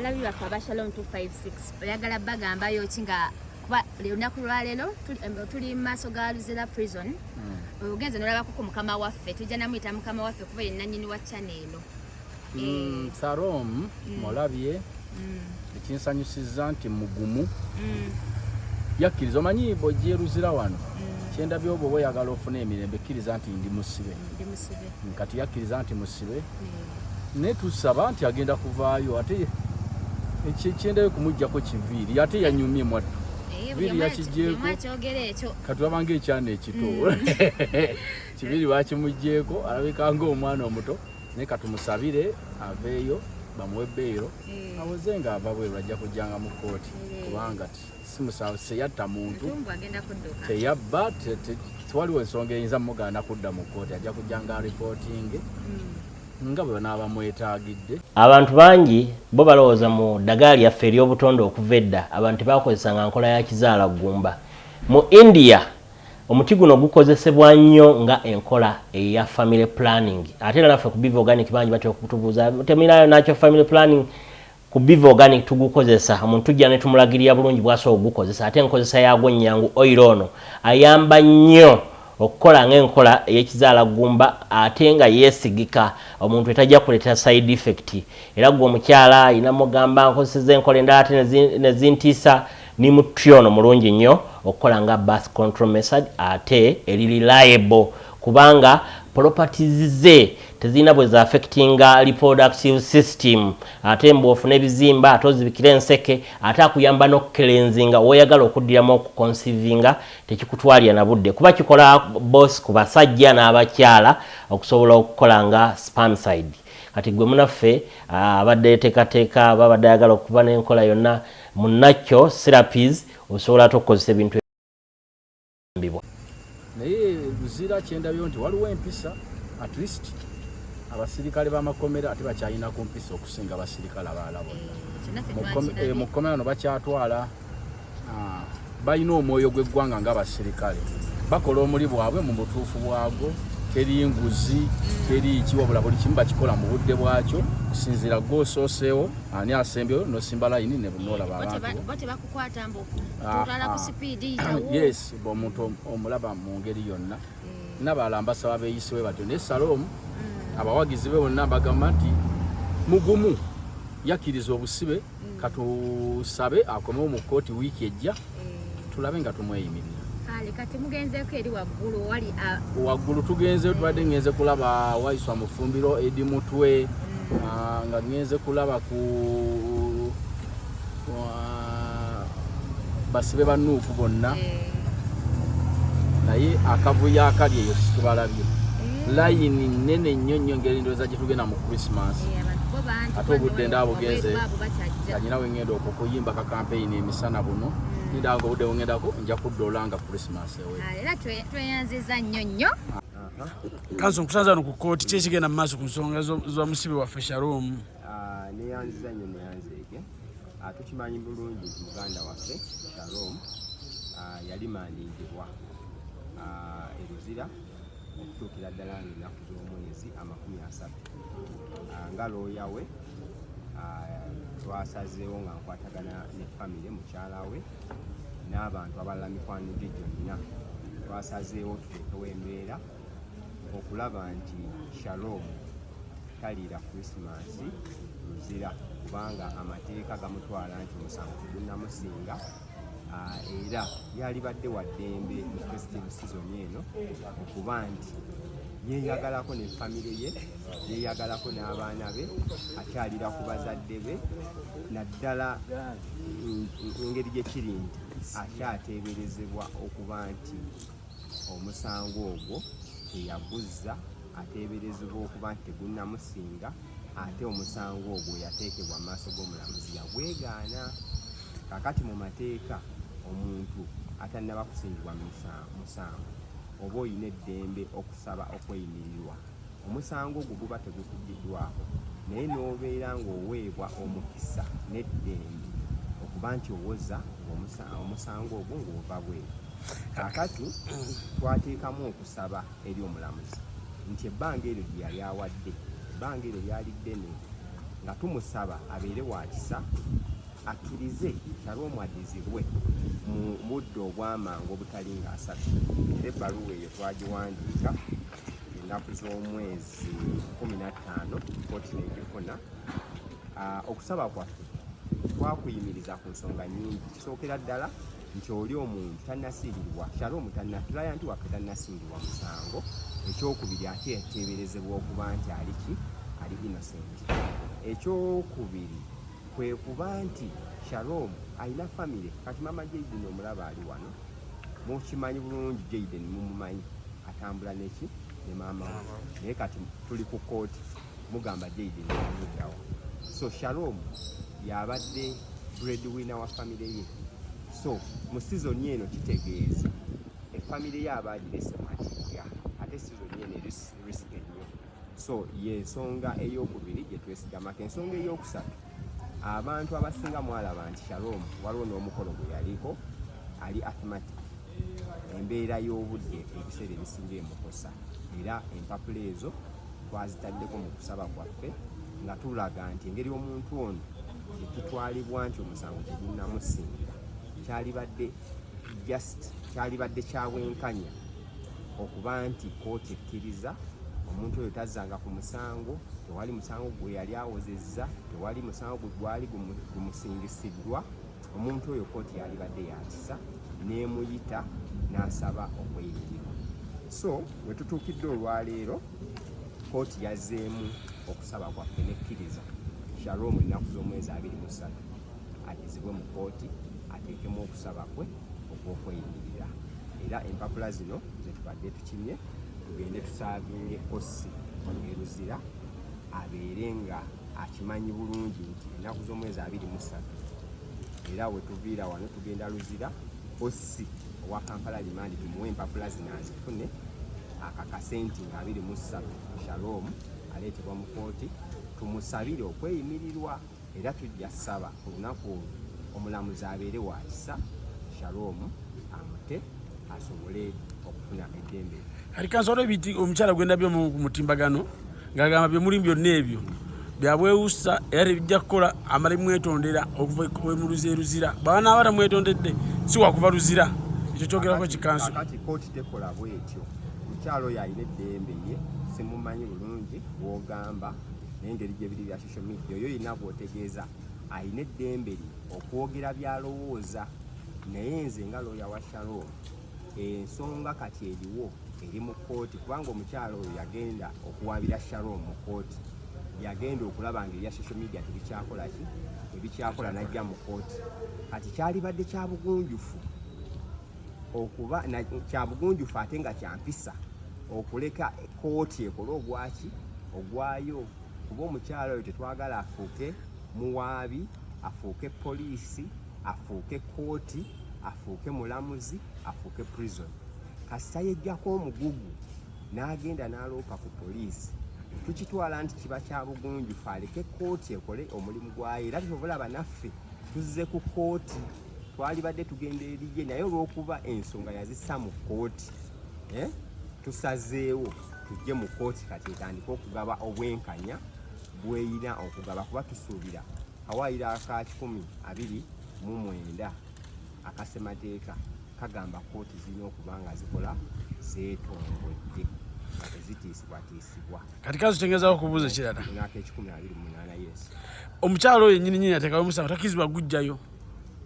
Alabi bafa ba Shalom 256 oyagala bagambayo kinga kuba lunaku lwaleero tuli maaso ga Luzira prison ogenze nolabako ku mukama waffe tujja namuyita mukama waffe kuba ye nannyini wa channel eno Shalom mulabye ekinsanyusiza nti mugumu yakkiriza omanyi bw'ojja Luzira wano kyendabye obwo oyagala ofuna emirembe kkiriza nti ndi musibe kati yakkiriza nti musibe ne tusaba nti agenda kuvaayo ate ekyendabye kumuggyako kiviiri ate yanyumye mwattu viiri yakiggyeko kati wabanga ekyana ekito kiviiri bakimuggyeko alabika ng'omwana omuto naye katumusabire aveeyo bamuwe bbeero awoze ng'ava bweru ajja kujjanga mu kkooti kubanga simusawo seyatta muntu teyabba tewaliwo ensonga eyinza mugaana kudda mu kkooti ajja kujjanga reporting nga bwe banaabamwetaagidde. Abantu bangi bo balowooza mu ddagala lyaffe ery'obutonde okuva edda abantu bakozesanga nkola ya kizaala ggumba. Mu India omuti guno gukozesebwa nnyo nga enkola eya family planning. Ate era naffe ku Biva Organic bangi batya okutubuuza temirayo nakyo family planning ku Biva Organic tugukozesa omuntu tujja ne tumulagirira bulungi bw'asobola okugukozesa ate enkozesa yaagwo nnyangu oil ono ayamba nnyo okukola ng'enkola ey'ekizaala ggumba ate nga yeesigika omuntu etajja kuleeta side effect era gwe omukyala ayina mugamba nkozeseza enkola endala ate nezintiisa ni muti ono mulungi nnyo okukola nga birth control method ate eri reliable kubanga properties ze tezina bwe za affectinga reproductive system ate mbwofuna ebizimba ate ozibikira enseke ate akuyamba n'okukelenzinga woyagala okuddiramu okuconcevinga tekikutwalira na budde kuba kikola boss ku basajja n'abakyala okusobola okukola nga spermicide kati gwe munaffe abadde teekateeka babadde ayagala okuba n'enkola yonna munakyo therapies osobola ate okukozesa ebintu ebibwa naye Luzira kyendabyo nti waliwo empisa at least abasirikale b'amakomera ate bakyalina ku mpisa okusinga abasirikale abalala bonna mu kkomera no bakyatwala balina omwoyo gw'eggwanga ng'abasirikale bakola omuli bwabwe mu butuufu bwagwo teri nguzi teri kiwabula buli kimu bakikola mu budde bwakyo kusinziira gw'osooseewo ani asembyeyo nosimba layini ne bunolaba abantu bakukwata mbu tutwala ku sipiidi yes bw'omuntu omulaba mu ngeri yonna n'abalala mbasaba beeyisiwe batyo naye Shalom abawagizi be bonna bagamba nti mugumu yakkiriza obusibe katusabe akomewo mu kkooti wiiki ejja tulabe nga tumweyimirira. Kati mugenzeeko eri waggulu wali waggulu tugenze tubadde ngenze kulaba Waiswa Mufumbiro Edi Mutwe nga ngenze kulaba ku basibe bannuuku bonna naye akavuyo akali eyo situbalabye layini nene nnyo nnyo ngeri ndowooza gye tugenda mu Christmas ate obudde ndaabugenze kanyina we ngenda okukuyimba ka campaign emisana buno nindaga obudde bwengendako nja kuddolanga Christmas ewe era tweyanziza nnyo nnyo kanso nkusanza no ku kkooti kyekigenda mu maaso ku nsonga za musibe waffe Shalom neyanziza nnyo neyanzeege tukimanyi bulungi nti muganda waffe Shalom yali mandingibwa Luzira okutuukira ddala ng'ennaku z'omwezi 30 nga looya we twasazeewo nga nkwatagana ne famire mukyala we n'abantu abalala mikwano gye gyonna twasazeewo tuteekewo embeera okulaba nti Shalom taliira Krismasi Luzira kubanga amateeka gamutwala nti omusango tegunnamusinga era yalibadde wa ddembe mu festive season eno okuba nti yeeyagalako ne famire ye yeeyagalako n'abaana be akyalira ku bazadde be naddala engeri gye kiri nti akyateeberezebwa okuba nti omusango ogwo teyaguzza ateeberezebwa okuba nti tegunnamusinga ate omusango ogwo yateekebwa mu maaso g'omulamuzi yagwegaana kakati mu mateeka omuntu atannaba kusingibwa musango oba oyina eddembe okusaba okweyimirirwa omusango ogwo guba tegukuggiddwako naye n'obeera ng'oweebwa omukisa n'eddembe okuba nti owoza omusango ogwo ng'ova bweru kakati twateekamu okusaba eri omulamuzi nti ebbanga eryo gye yali awadde ebbanga eryo lyali ddene nga tumusaba abeere wa kisa akkirize Shalom addizibwe mu muddo obw'amangu obutali nga 3 era ebbaluwa eyo twagiwandiika ennaku z'omwezi 15 kooti n'egifuna. Okusaba kwaffe twakuyimiriza ku nsonga nnyingi. Kisookera ddala nti oli omuntu tannasiirirwa, Shalom client waffe tannasiirirwa musango. Ekyokubiri ate yateeberezebwa okuba nti ali innocent. Ekyokubiri kwe kuba nti Shalom alina famire. Kati mama Jaden omulaba ali wano, mukimanyi bulungi Jaden mumumanyi atambula neki ne maama we, naye kati tuli ku kooti mugamba Jaden amuddawo. So Shalom yabadde breadwinner wa famire ye. So mu season eno kitegeeza efamire ye abaagirese matiga ate season eno risk ennyo. So y'ensonga ey'okubiri gye twesigamako. Ensonga ey'okusatu, abantu abasinga mwalaba nti Shalom waliwo n'omukolo gwe yaliko ali asthmatic. Embeera y'obudde ebiseera ebisinga emukosa, era empapula ezo twazitaddeko mu kusaba kwaffe nga tulaga nti engeri omuntu ono ekitwalibwa nti omusango tegunnamusinga kyalibadde kyabwenkanya okuba nti kooti ekkiriza omuntu oyo tazzanga ku musango, tewali musango gwe yali awozezza, tewali musango gwe gwali gumusingisiddwa. Omuntu oyo kooti yalibadde yakisa n'emuyita n'asaba okweyitirwa. So we tutuukidde olwaleero kooti yazzeemu okusaba kwaffe n'ekkiriza Shalom ennaku z'omwezi 23 addizibwe mu kooti ateekemu okusaba kwe okw'okweyimirira. Era empapula zino ze tubadde tukimye tugende tusaavinge Kossi Olweruzira abeere nga akimanyi bulungi nti ennaku z'omwezi 23 era we tuviira wano tugenda Luzira Kossi owa Kampala Rimandi tumuwe empapula zino azifune akakase nti nga 23 Shalom aleetebwa mu kooti tumusabire okweyimirirwa. Era tujja saba ku lunaku olwo omulamuzi abeere wa kisa Shalom amute asobole okufuna eddembe. Alikansoolo ebiti omukyala gwenda byo mu mutimbagano ng'agamba bye muli byonna ebyo byabwewusa era bijja kukola amale mwetondera okuva mu Luzira. Baba n'abata mwetondedde si wakuva Luzira. Ekyo kyogerako kikanso. Kati kooti tekola bwetyo. Mukyalo oyo alina eddembe ye, simumanyi bulungi w'ogamba n'engeri gye biri bya social media oyo yina bw'otegeeza alina eddembe lye okwogera by'alowooza. Naye nze nga looya wa Shalom ensonga kati eriwo eri mu kooti kubanga omukyalo oyo yagenda okuwabira Shalom mu kooti, yagenda okulaba nga ebya social media tebikyakola ki ebikyakola najja mu kooti. Kati kyalibadde kya bugunjufu okuba kya bugunjufu ate nga kyampisa okuleka kooti ekole ogwayo kuba omukyalo oyo tetwagala afuuke muwaabi, afuuke poliisi, afuuke kooti, afuuke mulamuzi, afuuke prison. Kasita yejjako omugugu n'agenda n'aloopa ku poliisi, tukitwala nti kiba kya bugunjufu aleke kooti ekole omulimu gwayo. Era tubulaba naffe tuzze ku kooti twalibadde tugenda eriye naye olw'okuba ensonga yazissa mu kooti tusazeewo tujje mu kooti kati etandika okugaba obwenkanya bweyina okugaba kuba tusuubira kawaayira aka 1029 akasemateeka kagamba kooti zirina okuba nga zikola zeetongodde nga tezitiisibwatiisibwa. Kati kazo kyengezaako okubuuza ekirala aka 1028 yes. Omukyalo oyo nnyini ateekawo omusango takkirizibwa gujjayo.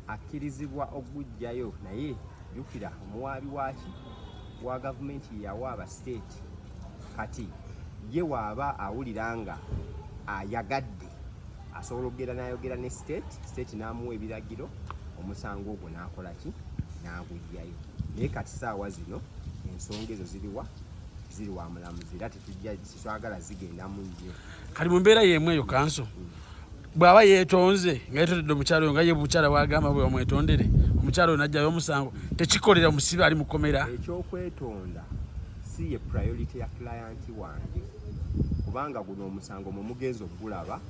Akkirizibwa okugujjayo naye jjukira omuwaabi wa gavumenti yawaaba state. Kati ye waaba awulira nga ayagadde asobola okugenda n'ayogera ne state n'amuwa ebiragiro omusango ogwo n'akola ki n'agujjayo. Naye kati saawa zino ensonga ezo ziri wa mulamuzi era tetwagala zigenda mu nnyo. Kali mu mbeera y'emu eyo kanso bw'aba yeetonze nga yeetondedde omukyalo nga ye bukyala wagamba bwe bamwetondere omukyalo oyo n'ajjayo omusango tekikolera omusibe ali mu kkomera. Ekyokwetonda si ye priority ya client wange kubanga guno omusango mwe mugenzi okugulaba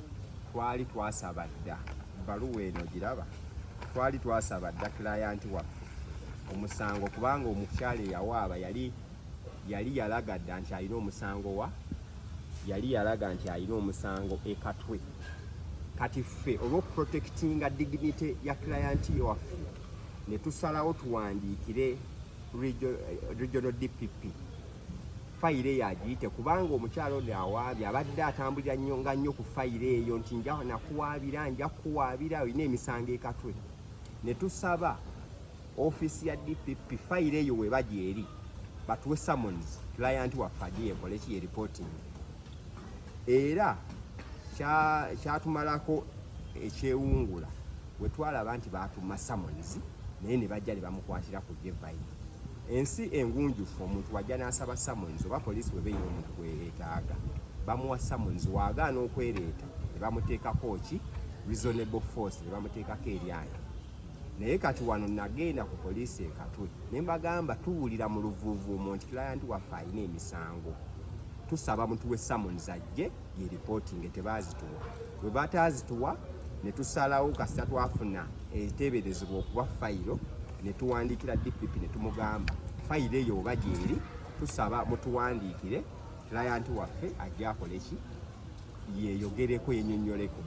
twali twasaba dda bbaluwa eno giraba twali twasaba dda client waffe omusango kubanga omukyala eyawaaba yali yalaga dda nti alina omusango yali yalaga nti alina omusango ekatwe kati ffe olw'okuprotectinga dignity ya client waffe ne tusalawo tuwandiikire regional DPP fayire yagiyite kubanga omukyalo ono awaabye abadde atambulira nnyo ku fayire eyo nti nja kukuwaabira olina emisango ekatwe ne tusaba office ya DPP fayire eyo we bajja eri batuwe summons client waffe agiye ekole ki reporting era kyatumalako ekyewungula we twalaba nti batuma summons naye ne bajja ne bamukwatira ku Jevaini ensi engunjufu omuntu wajja n'asaba summons oba poliisi we beeyina omuntu gweyeetaaga bamuwa summons waagaana okwereeta ne bamuteekako ki reasonable force ne bamuteekako eryange naye kati wano nagenda ku poliisi ekatwe ne mbagamba tuwulira mu luvuuvuumo nti client waffe alina emisango tusaba mutuwe summons ajje ye reporting tebaazituwa bwe bataazituwa ne tusalawo kasita twafuna eteeberezebwa okuba fayiro ne tuwandiikira DPP ne tumugamba fayiro eyo oba gyeri tusaba mutuwandiikire client waffe ajja akole ki yeeyogereko yennyonnyoleko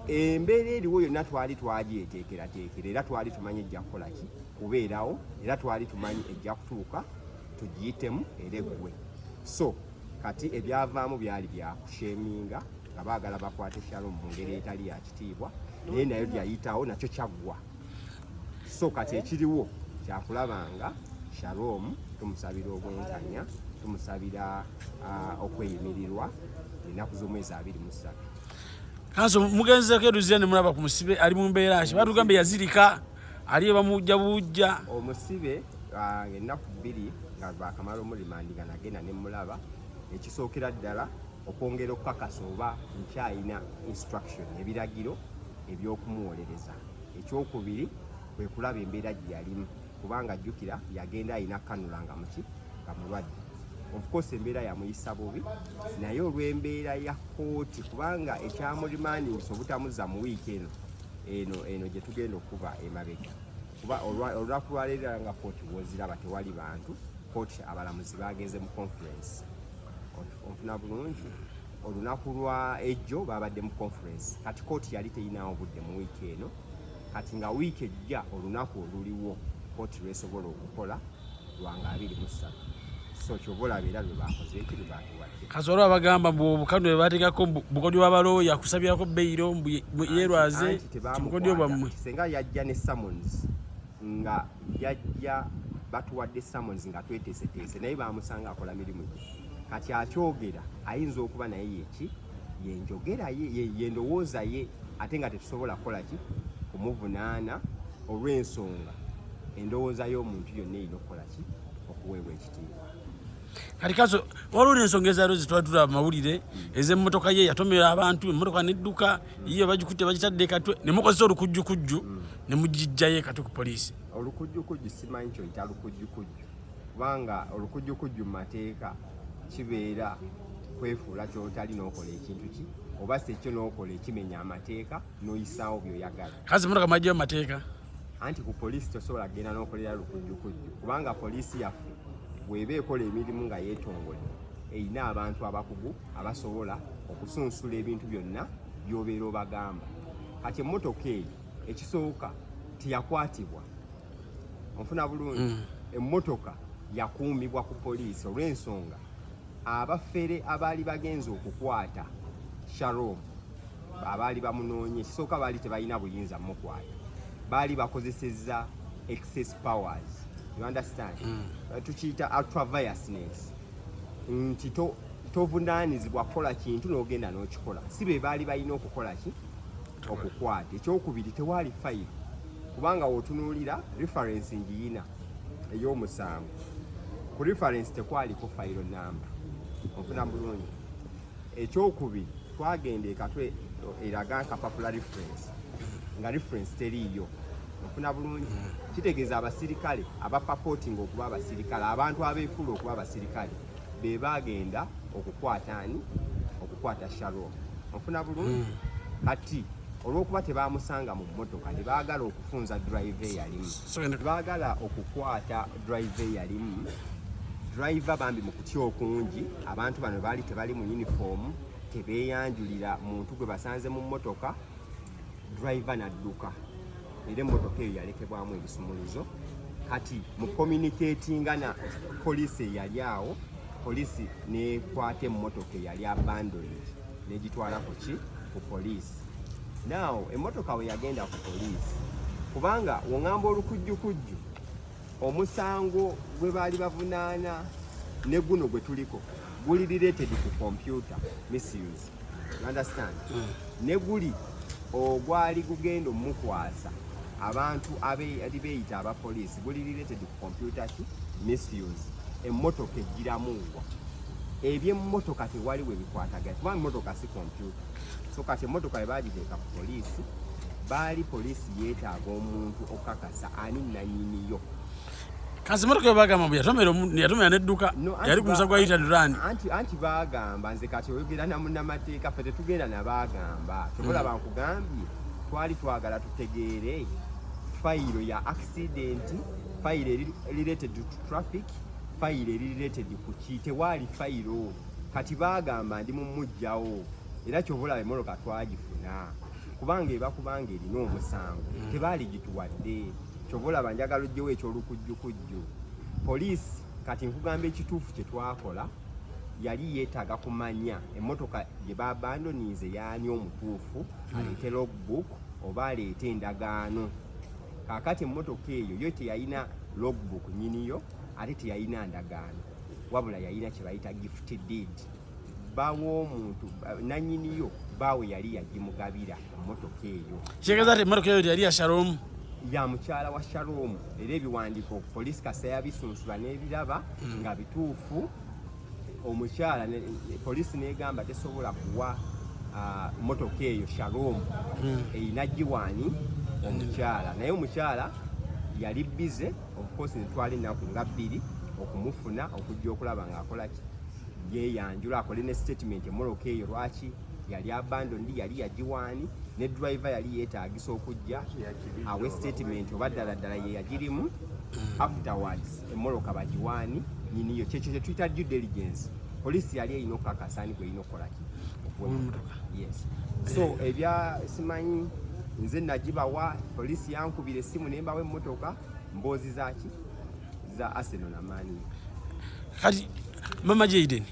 embeera eriwo yonna twali twagyeteekerateekera era twali tumanyi ejja kukola ki kubeerawo era twali tumanyi ejja kutuuka tugiyitemu era eggwe so kati ebyavaamu byali byakusheminga nga baagala bakwate Shalom mu ngeri etali ya kitiibwa naye nayo lyayitawo nakyo kyaggwa so kati ekiriwo kyakulabanga Shalom tumusabira obwenkanya tumusabira okweyimirirwa ennaku z'omwezi 23 kanso mugenzeko eruzira ne mulaba ku musibe ali mu mbeera ki batugambe yazirika aliye bamujja bujja omusibe ennaku 2 nga bakamala omulimandi nga nagenda ne mulaba ekisookera ddala okwongera okukakasa oba nkyayina instruction ebiragiro ebyokumuwolereza ekyokubiri kwe kulaba embeera gye yalimu kubanga ajjukira yagenda alina kanula nga muki nga mulwadde of course embeera yamuyisa bubi naye olw'embeera ya kooti kubanga ekyamulimandingisa obutamuzza mu wiiki eno gye tugenda okuba emabega kuba olunaku lwaleero nga kooti woziraba tewali bantu kooti abalamuzi bagenze mu conference onfuna bulungi olunaku lwa ejjo babadde mu conference kati kooti yali teyinawo budde mu wiiki eno kati nga wiiki ejja olunaku oluliwo kooti lwesobola okukola lwanga 23 so kyobola beera lwe bakoze ekiri batuwadde kasolo abagamba obukano bwe bateekako bukodyo bw'abalooya kusabirako beyiro yerwaze kimukodyo bwammwe senga yajja ne summons nga yajja batuwadde summons nga tweteeseteese naye bamusanga akola mirimu gye kati akyogera ayinza okuba naye yeki yenjogera yendowooza ye ate nga tetusobola kukola ki kumuvunaana olw'ensonga endowooza y'omuntu yonna erina okukola ki okuweebwa ekitiibwa kati kaso waliwo n'ensonga ezaalo zitwatula amawulire ez'emmotoka ye yatomera abantu emmotoka nedduka ye bagikutte bagitadde katwe ne mukozesa olukujjukujju ne mugijjayo katwe ku poliisi olukujjukujju simanyi kyoyita lukujjukujju kubanga olukujjukujju mu mateeka kibeera kwefuula kyotali n'okola ekintu ki oba si ekyo n'okola ekimenya amateeka n'oyisaawo by'oyagala kazi emmotoka majjayo mu mateeka anti ku poliisi tosobola kgenda n'okolera lukujjukujju kubanga poliisi yaffe bw'eba ekola emirimu nga yeetongole erina abantu abakugu abasobola okusunsula ebintu byonna by'obeera obagamba kati emmotoka eyo ekisooka teyakwatibwa onfuna bulungi emmotoka yakuumibwa ku poliisi olw'ensonga abafere abaali bagenza okukwata Shalom abaali bamunoonye ekisooka baali tebalina buyinza mukwata baali bakozesezza excess powers you understand tukiyita ultravirousness nti tovunaanizibwa kukola kintu n'ogenda n'okikola si be baali balina okukola ki okukwata ekyokubiri tewali fayiro kubanga wotunuulira reference njiyina ey'omusango ku reference tekwaliko fayiro namba onfuna bulungi ekyokubiri twagenda ekatwe eraga nkapapula reference nga reference teriiyo onfuna bulungi kitegeeza abasirikale abapapotinga okuba abasirikale abantu abeefuula okuba abasirikale be bagenda okukwata Shalom onfuna bulungi kati olw'okuba tebamusanga mu mmotoka ne baagala okufunza drive eyalimu baagala okukwata drive eyalimu driver bambi mu kutya okungi abantu bano baali tebali mu uniform tebeeyanjulira muntu gwe basanze mu mmotoka driver n'adduka era emmotoka eyo yalekebwamu ebisumuluzo kati mu communicatinga na poliisi eyali awo poliisi nekwata emmotoka eyali abandoned negitwala ku poliisi. Now emmotoka we yagenda ku poliisi kubanga wongamba olukujjukujju omusango gwe baali bavunaana ne guno gwe tuliko guli related ku computer misuse, you understand? Ne guli ogwali gugenda omukwasa abantu abali beeyita abapoliisi guli related ku computer misuse, emmotoka ejjiramuwa ebyemmotoka tewali we bikwatagana kubanga emmotoka si computer. So kati emmotoka we baagiteeka ku poliisi baali poliisi yeetaaga omuntu okakasa ani nannyiniyo. Kazi motoka bagamba bya yatomera nedduka yali ku musago ayita Durand. Anti bagamba nze kati oyogera na munnamateeka ffe tetugenda na bagamba tukola bankugambye twali twagala tutegeere fayiro ya accident, fayiro related to traffic, fayiro related ku ki tewali fayiro kati bagamba ndi mumujjawo era kyobula emmotoka twagifuna kubanga ebakubanga erina omusango tebaali gituwadde kyobula banjagala ojjewo ekyolukujjukujju. Poliisi kati nkugamba ekituufu kye twakola yali yeetaaga kumanya emmotoka gye babandonize yaani omutuufu aleete logbook oba aleete endagaano. Kaakati emmotoka eyo yo teyalina logbook nyiniyo ate teyalina ndagaano wabula yalina kye bayita gift deed. Bawo omuntu nannyiniyo baawe yali yagimugabira emmotoka eyo. Kitegeeza ati emmotoka eyo yali ya Shalom ya mukyala wa Shalom era ebiwandiiko poliisi kasa yabisunsula n'ebiraba nga bituufu. Omukyala poliisi negamba tesobola kuwa mmotoka eyo Shalom eyina giwaani omukyala naye omukyala yali bize of course netwala ennaku nga 2 okumufuna okujja okulaba ng'akolaki yeyanjula akole ne statement emmotoka eyo lwaki yali abandoned yali yagiwaani ne driver yali yeetaagisa okujja awe statement oba ddala ye yagirimu afterwards emmotoka bagiwaani nyiniyo kyekyo kye tuyita due diligence. Poliisi yali erina okukakasa ni gwe erina okukolaki okuwemmotoka. Yes. So ebya simanyi nze nagibawa poliisi yankubira essimu ne mbawa emmotoka mboozi zaki za Arsenal na Man. Kati Mama Jayden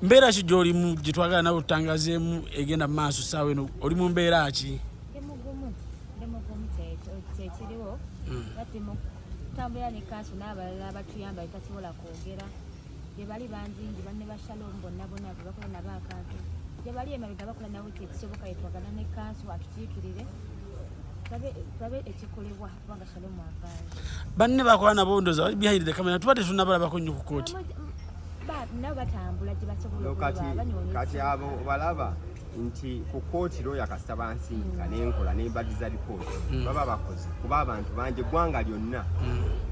mbeera ki gy'olimu gye twagala nawe otutangazeemu egenda mu maaso ssaawa eno oli mu mbeera ki? Demugumu kyekiriwo ati mutambulira ne kanso n'abalala abatuyamba bitasobola kwogera gye bali banjingi banne ba Shalom bonna bakola nabo akantu gye bali emabega bakola nabo kyekisoboka yetwagala ne kanso atukiikirire babe ekikolebwa kubanga Shalom avaayo. Banne bakola nabo ndoza behind the camera tubadde tunabalabako nnyo ku kooti nabo batambula gye basobola kati abo balaba nti ku kooti looya kasita bansinga n'enkola n'embadiza lipooti baba bakozi kuba abantu bangi eggwanga lyonna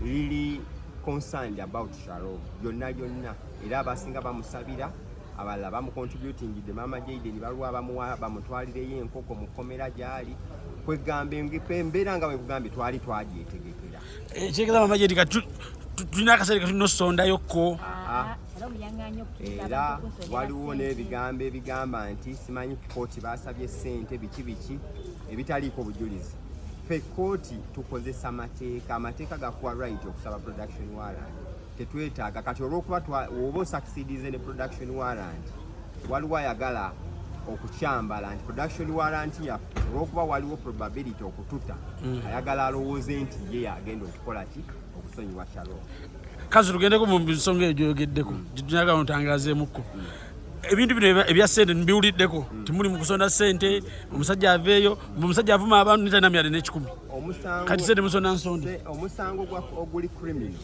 liri concerned about Shalom lyonna era abasinga bamusabira abalala bamucontributingidde Mama Jayden baluwa bamuwa bamutwalireyo enkoko mu kkomera gy'ali kwegamba embeera nga bwekugambye twali twagyetegekera. Kitegeeza Mama Jayden tulina akaseera ketunosondayokko era waliwo n'ebigambo ebigamba nti simanyi kooti basabye ssente biki ebitaliiko bujulizi. Ffe kooti tukozesa amateeka gakuwa right okusaba production warrant tetwetaaga kati olw'okuba oba osucceedize ne production warrant waliwo ayagala okukyambala nti production warrant yaffe olw'okuba waliwo probability okututa ayagala alowooze nti ye yagenda okukola ki okusonyiwa Shalom. Kazi tugendeko mu nsonga eyo gyoyogeddeko gyetunyaga mutangazeemukko ebintu bino ebya ssente mbiwuliddeko timuli mu kusonda ssente omusajja aveeyo omusajja avuma abantu nitalina myale n'ekikumi kati ssente musonda nsonde. Omusango oguli criminal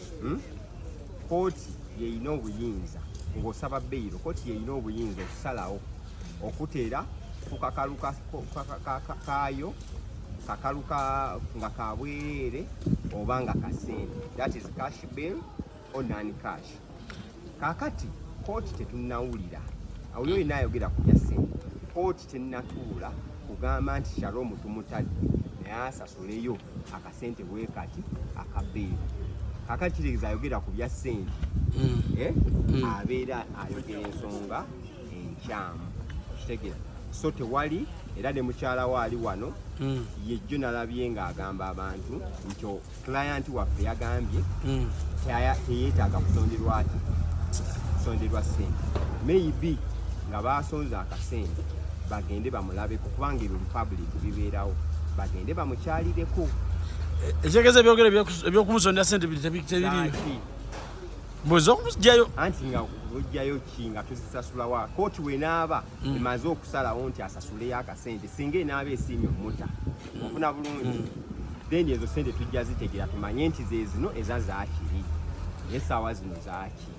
kooti yeyina obuyinza ng'osaba beyiro kooti yeyina obuyinza okusalawo okuteera ku kakalu kaayo kakalu nga kabwereere oba nga kasente that is cash bill or non-cash. Kaakati kooti tetunnawulira awulira olina ayogera ku bya ssente kooti tennatuula kugamba nti Shalom tumutadde naye asasuleyo akasente bwe kati akabeeru. Kaakati kitegeeza ayogera ku bya ssente abeera ayogera ensonga enkyamu otegera so tewali era ne mukyala waali wano yejjo nalabye ng'agamba abantu nti client waffe yagambye teyeetaaga kusonderwa ssente maybe nga baasonze akasente bagende bamulabeko kubanga ebyo republic bibeerawo bagende bamukyalireko ekitegeeza ebyogero ebyokumusondera ssente tebiriyo mbuza okumusijjayo anti nga ojjayo ki nga tuzisasulawa kooti wenaaba emaze okusalawo nti asasuleyo akasente singa enaaba esiimye omuta ofuna bulungi then ezo sente tujja zitegera tumanye nti zezino eza zaakiri esaawa zino zaaki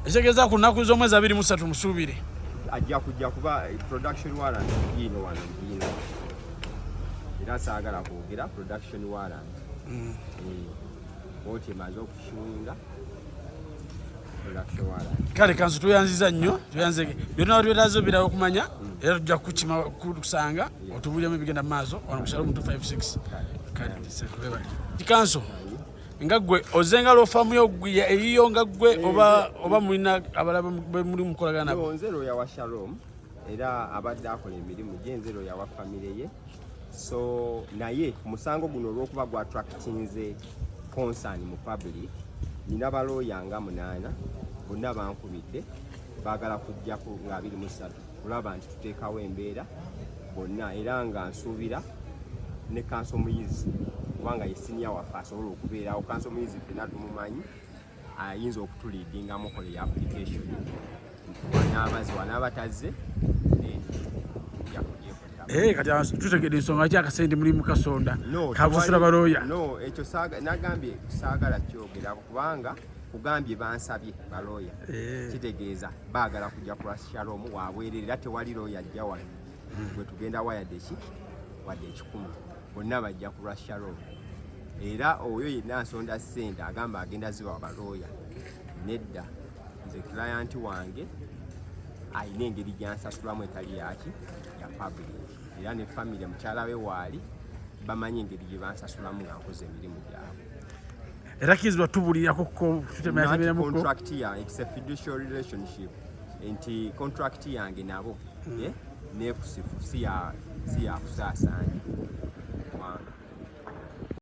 ekitegeeza ku nnaku z'omwezi 23 musuubire ajja kujja kuba production warrant yiino wano yiino era saagala kwogera production warrant kooti emaze okukiwunga kale kanso tuyanziza nnyo byonna twetaaze obirawo okumanya era tujja kukima kusanga otubuliramu ebigenda mu maaso wano ku Shalom 256 kanso nga ggwe ozenga loofamuyo eyiyo nga ggwe oba mulina abalala muli mukolagana nabo nze looya wa Shalom era abadde akola emirimu gye nze looya wa famire ye so naye ku musango guno olw'okuba gwa attractinze concern mu public nina balooya nga 8 bonna bankubidde baagala kujjako nga 23 kulaba nti tuteekawo embeera bonna era nga nsuubira ne kanso muyizi kubanga yesinya waffe asobola okubeerawo kanso muyizi ffenna tumumanyi ayinza okutuliidinga mukole ya application wanabatazze kati tutegedde ensonga ki akasente mulimu kasonda kakusasula balooya no ekyo nagambye saagala kyogera kubanga kugambye bansabye balooya kitegeeza baagala kujja ku Shalom wabwerera tewali looya ajja wano bwe tugenda wayadde ekikumi bonna bajja ku Shalom era oyo yenna nsonda ssente agamba agenda ziwa balooya nedda nze client wange ayina engeri gyansasulamu etali yaki ya public era ne family mukyala we waali bamanyi engeri gye bansasulamu nga nkoze emirimu gyabwe era kizibwa tubulirako contract ya it's a fiduciary relationship nti contract yange nabo nekusifu si ya kusaasaanya